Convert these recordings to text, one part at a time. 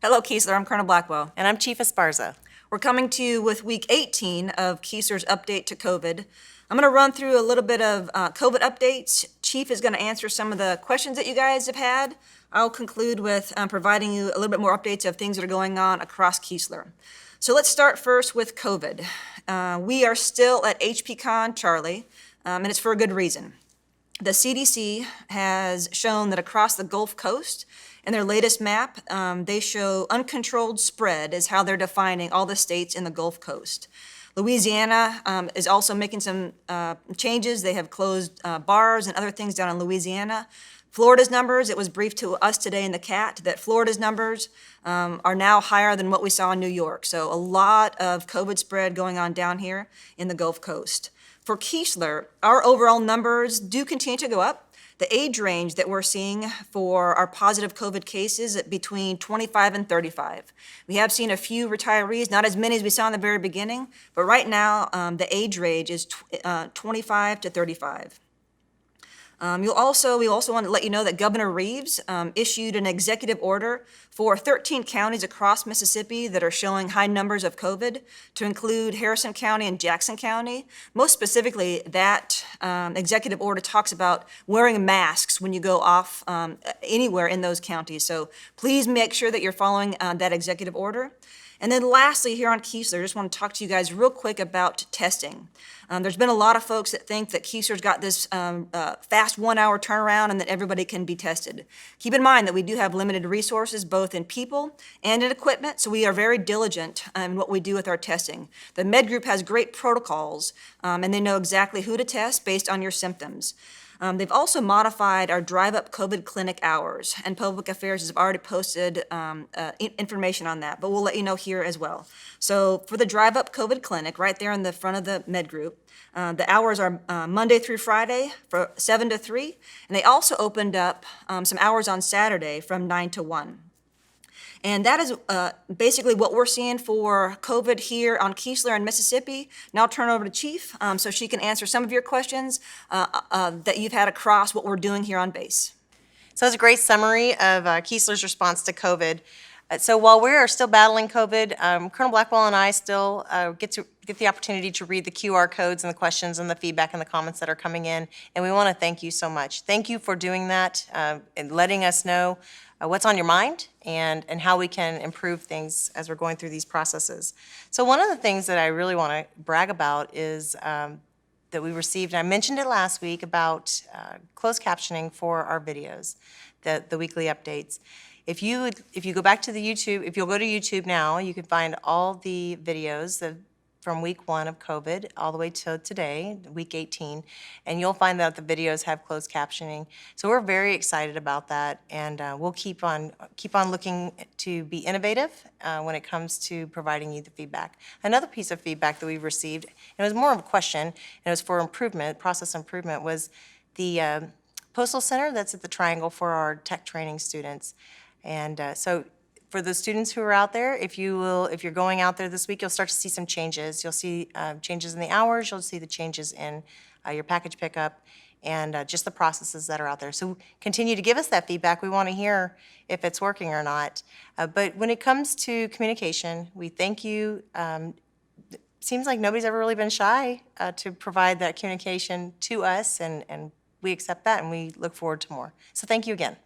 Hello, Keesler. I'm Colonel Blackwell. And I'm Chief Esparza. We're coming to you with week 18 of Keesler's update to COVID. I'm going to run through a little bit of COVID updates. Chief is going to answer some of the questions that you guys have had. I'll conclude with providing you a little bit more updates of things that are going on across Keesler. So let's start first with COVID. We are still at HPCon Charlie, and it's for a good reason. The CDC has shown that across the Gulf Coast, in their latest map, they show uncontrolled spread is how they're defining all the states in the Gulf Coast. Louisiana is also making some changes. They have closed bars and other things down in Louisiana. Florida's numbers, it was briefed to us today in the CAT that Florida's numbers are now higher than what we saw in New York. So a lot of COVID spread going on down here in the Gulf Coast. For Keesler, our overall numbers do continue to go up. The age range that we're seeing for our positive COVID cases is between 25 and 35. We have seen a few retirees, not as many as we saw in the very beginning, but right now the age range is 25 to 35. We also want to let you know that Governor Reeves issued an executive order for 13 counties across Mississippi that are showing high numbers of COVID, to include Harrison County and Jackson County. Most specifically, that executive order talks about wearing masks when you go off anywhere in those counties. So please make sure that you're following that executive order. And then lastly, here on Keesler, I just want to talk to you guys real quick about testing. There's been a lot of folks that think that Keesler's got this fast 1 hour turnaround and that everybody can be tested. Keep in mind that we do have limited resources, both in people and in equipment, so we are very diligent in what we do with our testing. The Med Group has great protocols, and they know exactly who to test based on your symptoms. They've also modified our drive-up COVID clinic hours, and Public Affairs has already posted information on that, but we'll let you know here as well. So for the drive-up COVID clinic, right there in the front of the Med Group, the hours are Monday through Friday from 7 to 3, and they also opened up some hours on Saturday from 9 to 1. And that is basically what we're seeing for COVID here on Keesler and Mississippi. Now I'll turn over to Chief so she can answer some of your questions that you've had across what we're doing here on base. So that's a great summary of Keesler's response to COVID. So while we are still battling COVID, Colonel Blackwell and I still get the opportunity to read the QR codes and the questions and the feedback and the comments that are coming in. And we want to thank you so much. Thank you for doing that and letting us know what's on your mind and how we can improve things as we're going through these processes. So one of the things that I really want to brag about is that we received, and I mentioned it last week, about closed captioning for our videos, the weekly updates. If you go back to the YouTube, if you'll go to YouTube now, you can find all the videos from week 1 of COVID all the way to today, week 18, and you'll find that the videos have closed captioning. So we're very excited about that, and we'll keep on looking to be innovative when it comes to providing you the feedback. Another piece of feedback that we've received, and it was more of a question, and it was for improvement, process improvement, was the Postal Center that's at the Triangle for our tech training students. And so for the students who are out there, if you're going out there this week, you'll start to see some changes. You'll see changes in the hours, you'll see the changes in your package pickup, and just the processes that are out there. So continue to give us that feedback. We want to hear if it's working or not. But when it comes to communication, we thank you. Seems like nobody's ever really been shy to provide that communication to us, and we accept that, and we look forward to more. So thank you again.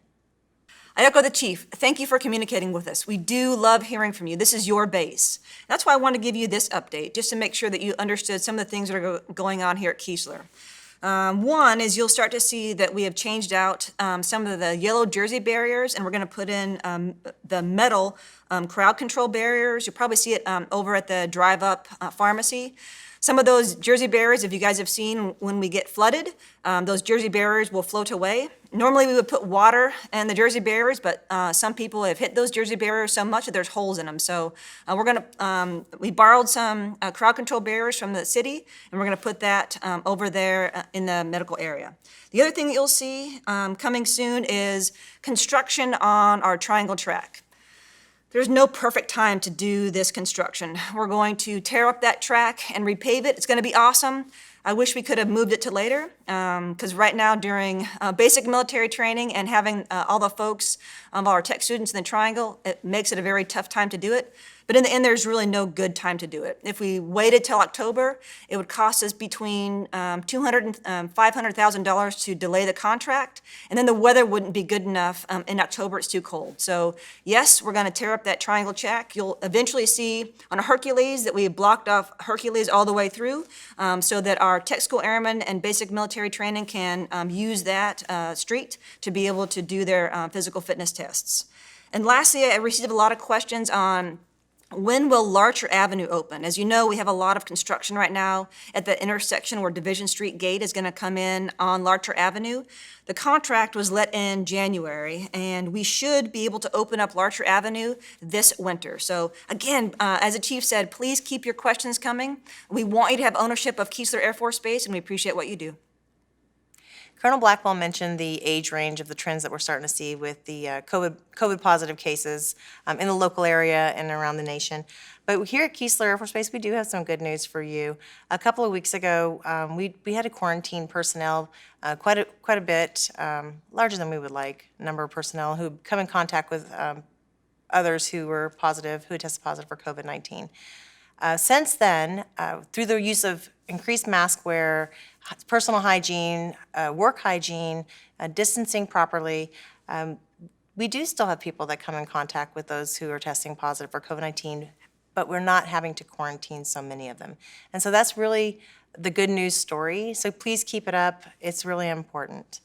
I echo the Chief. Thank you for communicating with us. We do love hearing from you. This is your base. That's why I want to give you this update, just to make sure that you understood some of the things that are going on here at Keesler. One is you'll start to see that we have changed out some of the yellow jersey barriers, and we're going to put in the metal crowd control barriers. You'll probably see it over at the drive-up pharmacy. Some of those jersey barriers, if you guys have seen when we get flooded, those jersey barriers will float away. Normally we would put water in the jersey barriers, but some people have hit those jersey barriers so much that there's holes in them. So we borrowed some crowd control barriers from the city, and we're gonna put that over there in the medical area. The other thing that you'll see coming soon is construction on our triangle track. There's no perfect time to do this construction. We're going to tear up that track and repave it. It's going to be awesome. I wish we could have moved it to later, because right now during basic military training and having all the folks, all our tech students in the Triangle, it makes it a very tough time to do it. But in the end, there's really no good time to do it. If we waited till October, it would cost us between $200,000 and $500,000 to delay the contract, and then the weather wouldn't be good enough. In October, it's too cold. So yes, we're going to tear up that triangle check. You'll eventually see on a Hercules that we blocked off Hercules all the way through, so that our tech school airmen and basic military training can use that street to be able to do their physical fitness tests. And lastly, I received a lot of questions on when will Larcher Avenue open? As you know, we have a lot of construction right now at the intersection where Division Street Gate is going to come in on Larcher Avenue. The contract was let in January, and we should be able to open up Larcher Avenue this winter. So again, as the chief said, please keep your questions coming. We want you to have ownership of Keesler Air Force Base, and we appreciate what you do. Colonel Blackwell mentioned the age range of the trends that we're starting to see with the COVID positive cases in the local area and around the nation. But here at Keesler Air Force Base, we do have some good news for you. A couple of weeks ago, we had to quarantine personnel quite a bit, larger than we would like, number of personnel who come in contact with others who were positive, who had tested positive for COVID-19. Since then, through the use of increased mask wear, personal hygiene, work hygiene, distancing properly, we do still have people that come in contact with those who are testing positive for COVID-19, but we're not having to quarantine so many of them. And so that's really the good news story. So please keep it up. It's really important.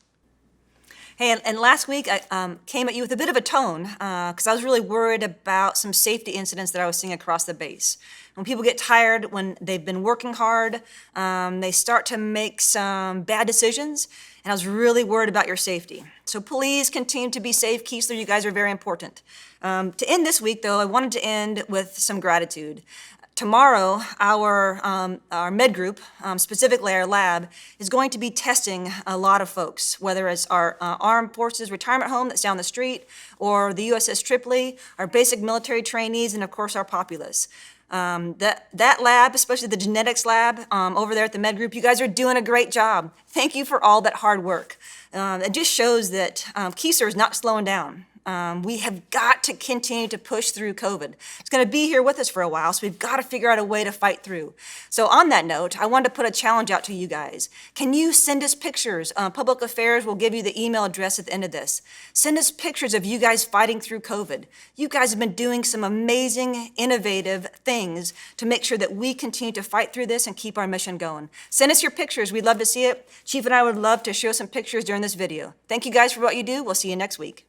Hey, and last week I came at you with a bit of a tone because I was really worried about some safety incidents that I was seeing across the base. When people get tired, when they've been working hard, they start to make some bad decisions, and I was really worried about your safety. So please continue to be safe, Keesler. You guys are very important. To end this week, though, I wanted to end with some gratitude. Tomorrow, our med group, specifically our lab, is going to be testing a lot of folks, whether it's our Armed Forces Retirement Home that's down the street, or the USS Tripoli, our basic military trainees, and of course our populace. That lab, especially the genetics lab over there at the med group, you guys are doing a great job. Thank you for all that hard work. It just shows that Keesler is not slowing down. We have got to continue to push through COVID. It's going to be here with us for a while, so we've got to figure out a way to fight through. So on that note, I wanted to put a challenge out to you guys. Can you send us pictures? Public Affairs will give you the email address at the end of this. Send us pictures of you guys fighting through COVID. You guys have been doing some amazing, innovative things to make sure that we continue to fight through this and keep our mission going. Send us your pictures. We'd love to see it. Chief and I would love to show some pictures during this video. Thank you guys for what you do. We'll see you next week.